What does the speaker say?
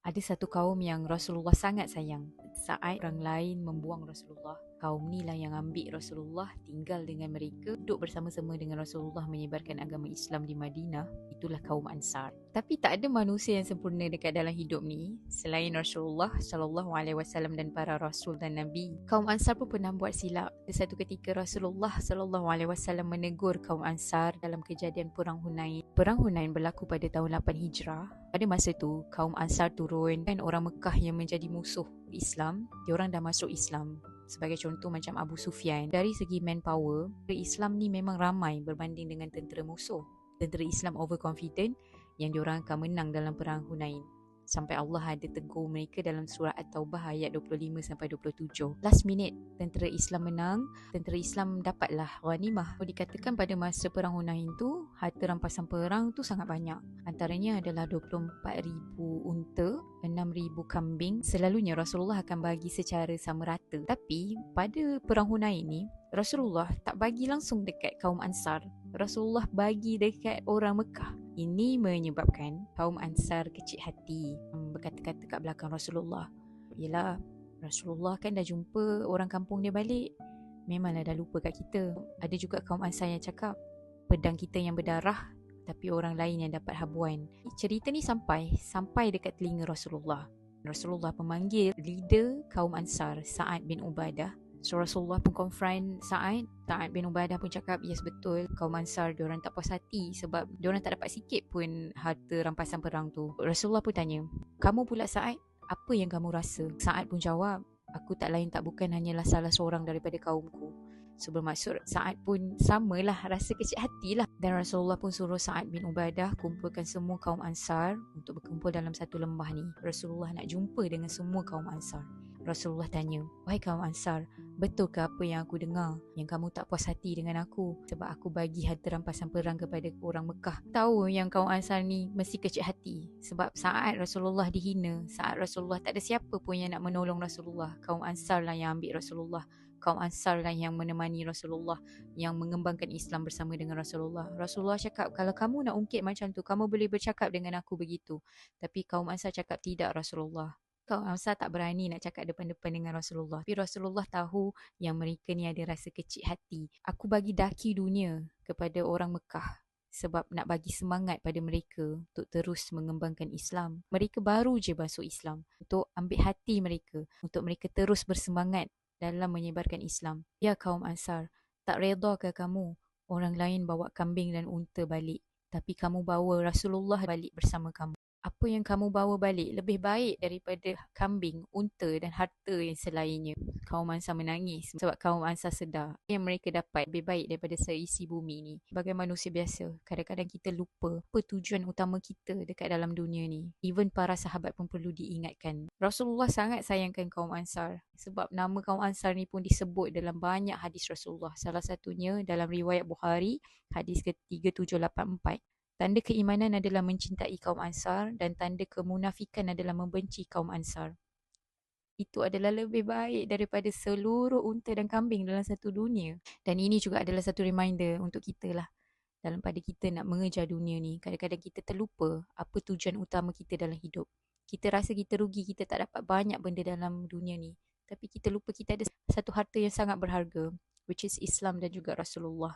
Ada satu kaum yang Rasulullah sangat sayang. Saat orang lain membuang Rasulullah, kaum ni lah yang ambil Rasulullah, tinggal dengan mereka, duduk bersama-sama dengan Rasulullah menyebarkan agama Islam di Madinah. Itulah kaum Ansar. Tapi tak ada manusia yang sempurna dekat dalam hidup ni selain Rasulullah sallallahu alaihi wasallam dan para rasul dan nabi. Kaum Ansar pun pernah buat silap. Ada satu ketika Rasulullah sallallahu alaihi wasallam menegur kaum Ansar dalam kejadian perang Hunain. Perang Hunain berlaku pada tahun 8 Hijrah. Pada masa tu, kaum Ansar turun dan orang Mekah yang menjadi musuh Islam, diorang dah masuk Islam. Sebagai contoh macam Abu Sufyan. Dari segi manpower, Islam ni memang ramai berbanding dengan tentera musuh. Tentera Islam overconfident yang diorang akan menang dalam perang Hunain. Sampai Allah ada tegur mereka dalam surah At-Taubah ayat 25 sampai 27. Last minute, tentera Islam menang, tentera Islam dapatlah ghanimah. Dikatakan pada masa perang Hunain tu, harta rampasan perang tu sangat banyak. Antaranya adalah 24,000 unta, 6,000 kambing. Selalunya Rasulullah akan bagi secara sama rata. Tapi pada perang Hunain ni, Rasulullah tak bagi langsung dekat kaum Ansar. Rasulullah bagi dekat orang Mekah. Ini menyebabkan kaum Ansar kecil hati, berkata-kata kat belakang Rasulullah. Yelah, Rasulullah kan dah jumpa orang kampung dia balik, memanglah dah lupa kat kita. Ada juga kaum Ansar yang cakap, pedang kita yang berdarah, tapi orang lain yang dapat habuan. Cerita ni sampai dekat telinga Rasulullah. Rasulullah memanggil leader kaum Ansar, Sa'ad bin Ubadah. So Rasulullah pun confront Sa'ad bin Ubadah pun cakap, yes betul, kaum Ansar diorang tak puas hati sebab diorang tak dapat sikit pun harta rampasan perang tu. Rasulullah pun tanya, kamu pula Sa'ad, apa yang kamu rasa? Sa'ad pun jawab, aku tak lain tak bukan hanyalah salah seorang daripada kaumku. So bermaksud Sa'ad pun samalah, rasa kecil hatilah. Dan Rasulullah pun suruh Sa'ad bin Ubadah kumpulkan semua kaum Ansar untuk berkumpul dalam satu lembah ni. Rasulullah nak jumpa dengan semua kaum Ansar. Rasulullah tanya, wahai kaum Ansar, betul ke apa yang aku dengar, yang kamu tak puas hati dengan aku sebab aku bagi harta rampasan perang kepada orang Mekah? Tahu yang kaum Ansar ni mesti kecil hati sebab saat Rasulullah dihina, saat Rasulullah tak ada siapa pun yang nak menolong Rasulullah, kaum Ansar lah yang ambil Rasulullah. Kaum Ansar lah yang menemani Rasulullah, yang mengembangkan Islam bersama dengan Rasulullah. Rasulullah cakap, kalau kamu nak ungkit macam tu, kamu boleh bercakap dengan aku begitu. Tapi kaum Ansar cakap, tidak Rasulullah. Kaum Ansar tak berani nak cakap depan-depan dengan Rasulullah. Tapi Rasulullah tahu yang mereka ni ada rasa kecil hati. Aku bagi daki dunia kepada orang Mekah sebab nak bagi semangat pada mereka untuk terus mengembangkan Islam. Mereka baru je masuk Islam. Untuk ambil hati mereka, untuk mereka terus bersemangat dalam menyebarkan Islam. Ya kaum Ansar, tak reda ke kamu orang lain bawa kambing dan unta balik, tapi kamu bawa Rasulullah balik bersama kamu? Apa yang kamu bawa balik lebih baik daripada kambing, unta dan harta yang selainnya. Kaum Ansar menangis sebab kaum Ansar sedar yang mereka dapat lebih baik daripada seisi bumi ni. Sebagai manusia biasa, kadang-kadang kita lupa apa tujuan utama kita dekat dalam dunia ni. Even para sahabat pun perlu diingatkan. Rasulullah sangat sayangkan kaum Ansar sebab nama kaum Ansar ni pun disebut dalam banyak hadis Rasulullah. Salah satunya dalam riwayat Bukhari, hadis ke-3784. Tanda keimanan adalah mencintai kaum Ansar dan tanda kemunafikan adalah membenci kaum Ansar. Itu adalah lebih baik daripada seluruh unta dan kambing dalam satu dunia. Dan ini juga adalah satu reminder untuk kita lah. Dalam pada kita nak mengejar dunia ni, kadang-kadang kita terlupa apa tujuan utama kita dalam hidup. Kita rasa kita rugi, kita tak dapat banyak benda dalam dunia ni. Tapi kita lupa kita ada satu harta yang sangat berharga, which is Islam dan juga Rasulullah.